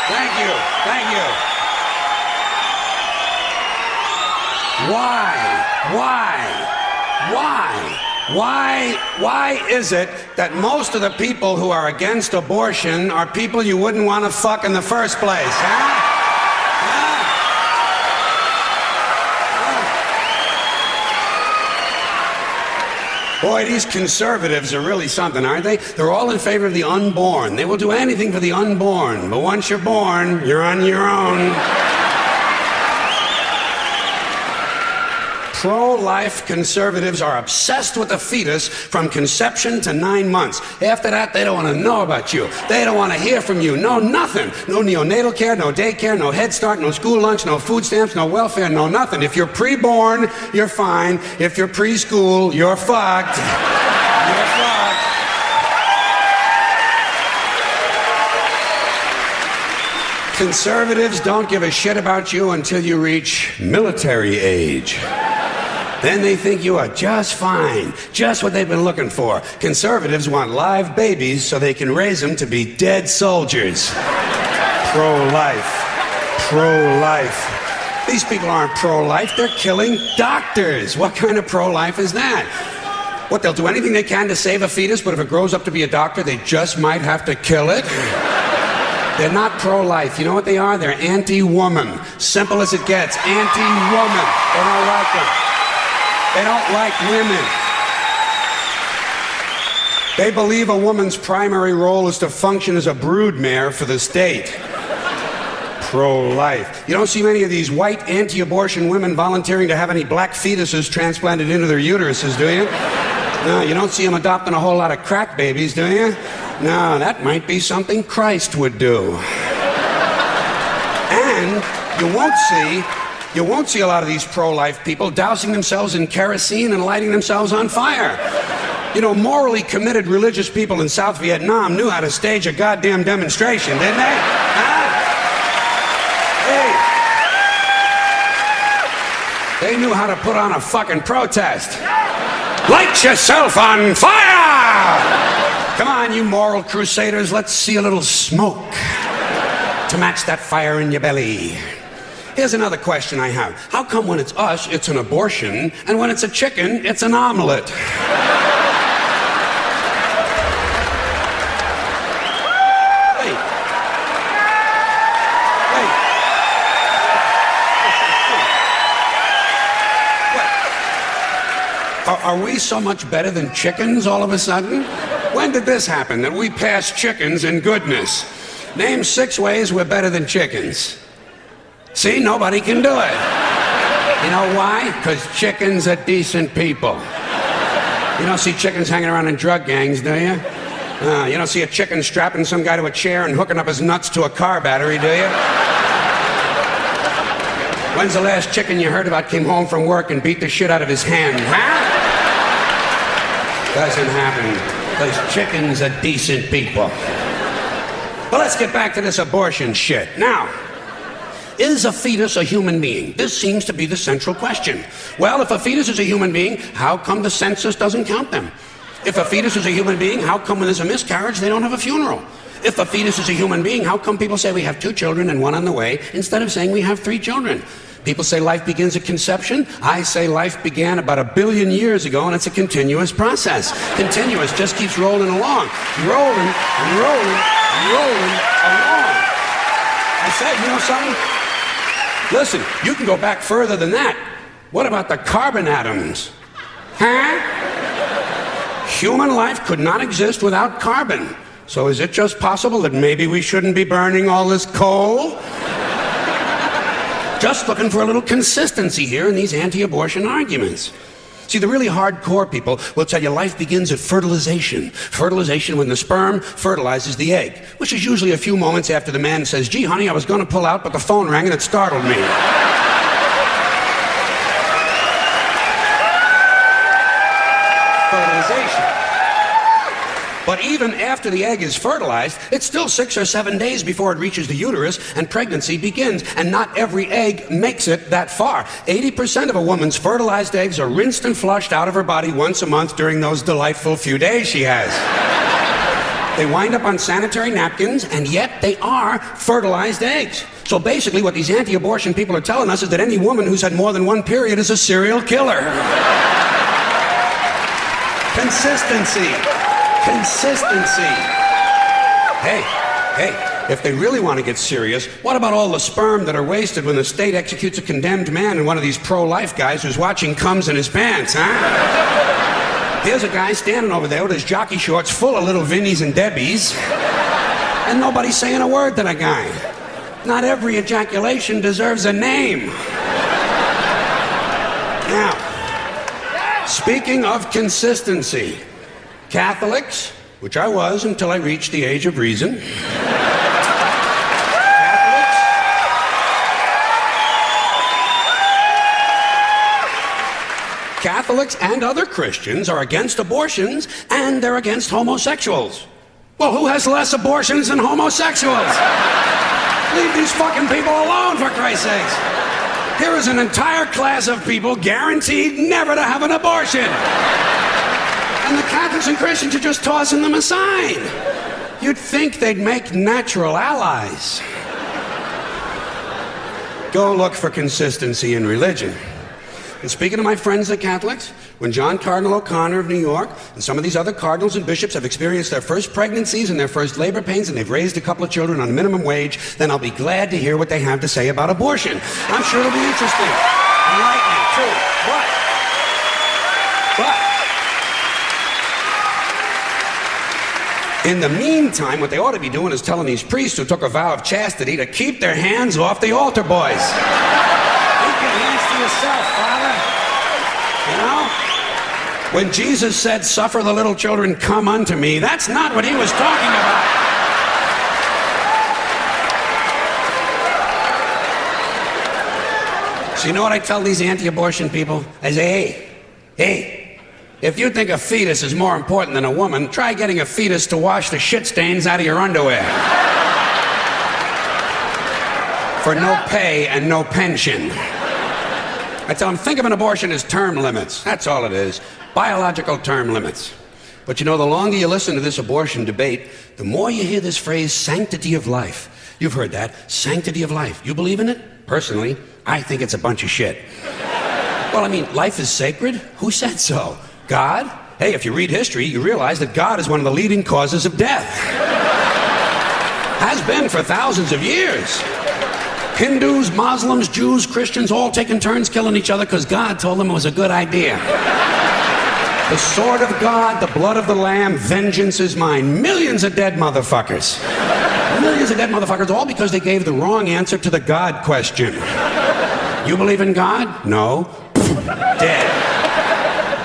Thank you. Thank you. Why is it that most of the people who are against abortion are people you wouldn't want to fuck in the first place, huh? Boy, these conservatives are really something, aren't they? They're all in favor of the unborn. They will do anything for the unborn. But once you're born, you're on your own. Pro-life conservatives are obsessed with the fetus from conception to 9 months. After that, they don't want to know about you. They don't want to hear from you. No, nothing. No neonatal care, no daycare, no Head Start, no school lunch, no food stamps, no welfare, no nothing. If you're pre-born, you're fine. If you're preschool, you're fucked. You're fucked. Conservatives don't give a shit about you until you reach military age. Then they think you are just fine, just what they've been looking for. Conservatives want live babies so they can raise them to be dead soldiers. Pro-life. Pro-life. These people aren't pro-life, they're killing doctors. What kind of pro-life is that? What, they'll do anything they can to save a fetus, but if it grows up to be a doctor, they just might have to kill it? They're not pro-life. You know what they are? They're anti-woman. Simple as it gets. Anti-woman. They don't like them. They don't like women. They believe a woman's primary role is to function as a broodmare for the state. Pro-life. You don't see many of these white anti-abortion women volunteering to have any black fetuses transplanted into their uteruses, do you? No, you don't see them adopting a whole lot of crack babies, do you? No, that might be something Christ would do. And you won't see a lot of these pro-life people dousing themselves in kerosene and lighting themselves on fire. You know, morally committed religious people in South Vietnam knew how to stage a goddamn demonstration, didn't they? Huh? Hey. They knew how to put on a fucking protest. Light yourself on fire! Come on, you moral crusaders, let's see a little smoke to match that fire in your belly. Here's another question I have. How come when it's us, it's an abortion, and when it's a chicken, it's an omelet? Are we so much better than chickens all of a sudden? When did this happen, that we passed chickens in goodness? Name 6 ways we're better than chickens. See, nobody can do it. You know why? Because chickens are decent people. You don't see chickens hanging around in drug gangs, do you? You don't see a chicken strapping some guy to a chair and hooking up his nuts to a car battery, do you? When's the last chicken you heard about came home from work and beat the shit out of his hen, huh? Doesn't happen, because chickens are decent people. But let's get back to this abortion shit. Now, is a fetus a human being? This seems to be the central question. Well, if a fetus is a human being, how come the census doesn't count them? If a fetus is a human being, how come when there's a miscarriage they don't have a funeral? If a fetus is a human being, how come people say we have 2 children and 1 on the way instead of saying we have 3 children? People say life begins at conception. I say life began about 1 billion years ago, and it's a continuous process. Continuous, just keeps rolling along. Rolling and rolling and rolling along. I said, you know something? Listen, you can go back further than that. What about the carbon atoms? Huh? Human life could not exist without carbon. So is it just possible that maybe we shouldn't be burning all this coal? Just looking for a little consistency here in these anti-abortion arguments. See, the really hardcore people will tell you life begins at fertilization. Fertilization when the sperm fertilizes the egg, which is usually a few moments after the man says, gee, honey, I was going to pull out, but the phone rang and it startled me. Fertilization. But even after the egg is fertilized, it's still 6 or 7 days before it reaches the uterus and pregnancy begins. And not every egg makes it that far. 80% of a woman's fertilized eggs are rinsed and flushed out of her body once a month during those delightful few days she has. They wind up on sanitary napkins, and yet they are fertilized eggs. So basically what these anti-abortion people are telling us is that any woman who's had more than one period is a serial killer. Consistency. Consistency. Hey, if they really want to get serious, what about all the sperm that are wasted when the state executes a condemned man and one of these pro-life guys who's watching comes in his pants, huh? Here's a guy standing over there with his jockey shorts full of little Vinnies and Debbies, and nobody's saying a word to the guy. Not every ejaculation deserves a name. Now, speaking of consistency, Catholics, which I was until I reached the age of reason, Catholics and other Christians are against abortions, and they're against homosexuals. Well, who has less abortions than homosexuals? Leave these fucking people alone, for Christ's sakes. Here is an entire class of people guaranteed never to have an abortion. And the Catholics and Christians are just tossing them aside. You'd think they'd make natural allies. Go look for consistency in religion. And speaking of my friends, the Catholics, when John Cardinal O'Connor of New York and some of these other cardinals and bishops have experienced their first pregnancies and their first labor pains and they've raised a couple of children on minimum wage, then I'll be glad to hear what they have to say about abortion. I'm sure it'll be interesting. Enlightening, too. But in the meantime, what they ought to be doing is telling these priests who took a vow of chastity to keep their hands off the altar boys. Keep your hands to yourself, Father. You know? When Jesus said, "Suffer the little children, come unto me," that's not what he was talking about. So you know what I tell these anti-abortion people? I say, hey, if you think a fetus is more important than a woman, try getting a fetus to wash the shit stains out of your underwear. For no pay and no pension. I tell them, think of an abortion as term limits. That's all it is. Biological term limits. But you know, the longer you listen to this abortion debate, the more you hear this phrase, sanctity of life. You've heard that, sanctity of life. You believe in it? Personally, I think it's a bunch of shit. Well, I mean, life is sacred? Who said so? God? Hey, if you read history, you realize that God is one of the leading causes of death. Has been for thousands of years. Hindus, Muslims, Jews, Christians, all taking turns killing each other because God told them it was a good idea. The sword of God, the blood of the Lamb, vengeance is mine. Millions of dead motherfuckers. Millions of dead motherfuckers, all because they gave the wrong answer to the God question. You believe in God? No. Dead.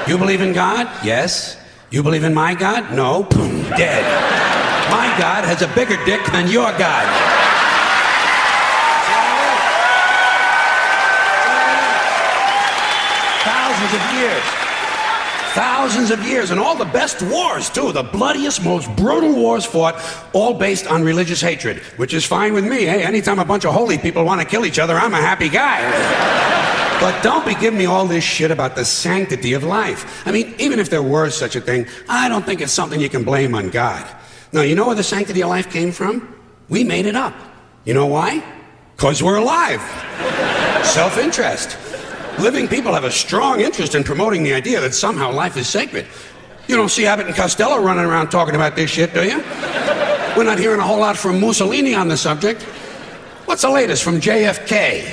You believe in God? Yes. You believe in my God? No. Dead. My God has a bigger dick than your God. Thousands of years, and all the best wars, too. The bloodiest, most brutal wars fought, all based on religious hatred, which is fine with me. Hey, anytime a bunch of holy people want to kill each other, I'm a happy guy. But don't be giving me all this shit about the sanctity of life. I mean, even if there were such a thing, I don't think it's something you can blame on God. Now, you know where the sanctity of life came from? We made it up. You know why? Because we're alive. Self-interest. Living people have a strong interest in promoting the idea that somehow life is sacred. You don't see Abbott and Costello running around talking about this shit, do you? We're not hearing a whole lot from Mussolini on the subject. What's the latest from JFK?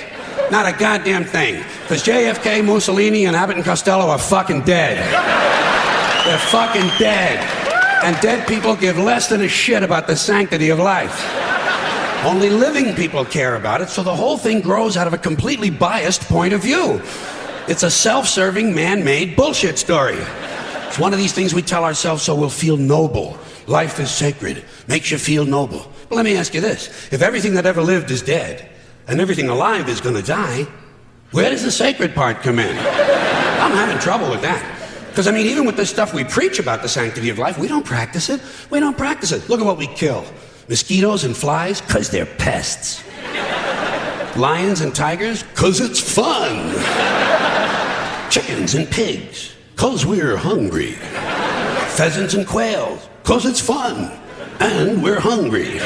Not a goddamn thing. Because JFK, Mussolini, and Abbott and Costello are fucking dead. They're fucking dead. And dead people give less than a shit about the sanctity of life. Only living people care about it, so the whole thing grows out of a completely biased point of view. It's a self-serving, man-made bullshit story. It's one of these things we tell ourselves so we'll feel noble. Life is sacred. Makes you feel noble. But let me ask you this. If everything that ever lived is dead, and everything alive is gonna die, where does the sacred part come in? I'm having trouble with that. Because, I mean, even with this stuff we preach about the sanctity of life, we don't practice it. We don't practice it. Look at what we kill. Mosquitoes and flies, because they're pests. Lions and tigers, because it's fun. Chickens and pigs, because we're hungry. Pheasants and quails, because it's fun. and we're hungry.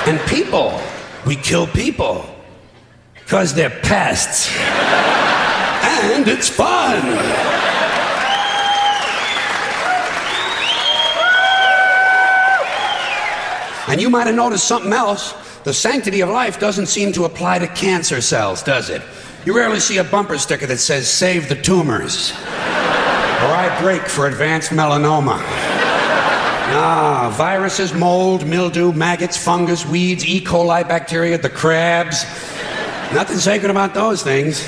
And people, we kill people because they're pests. And it's fun. And you might have noticed something else. The sanctity of life doesn't seem to apply to cancer cells, does it? You rarely see a bumper sticker that says, "Save the tumors." Or "I break for advanced melanoma." Ah, viruses, mold, mildew, maggots, fungus, weeds, E. coli bacteria, the crabs. Nothing sacred about those things.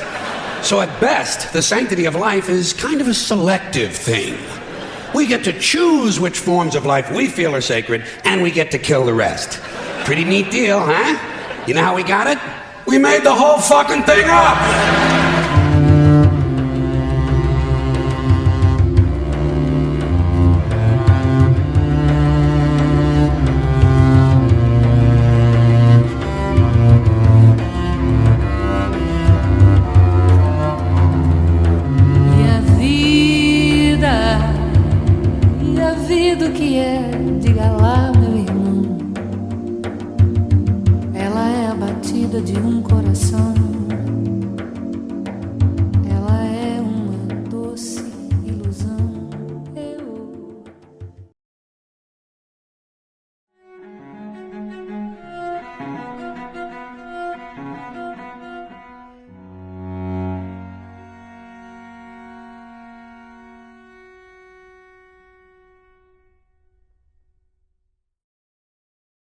So at best, the sanctity of life is kind of a selective thing. We get to choose which forms of life we feel are sacred, and we get to kill the rest. Pretty neat deal, huh? You know how we got it? We made the whole fucking thing up! O que é, diga lá, meu irmão. Ela é a batida de um coração.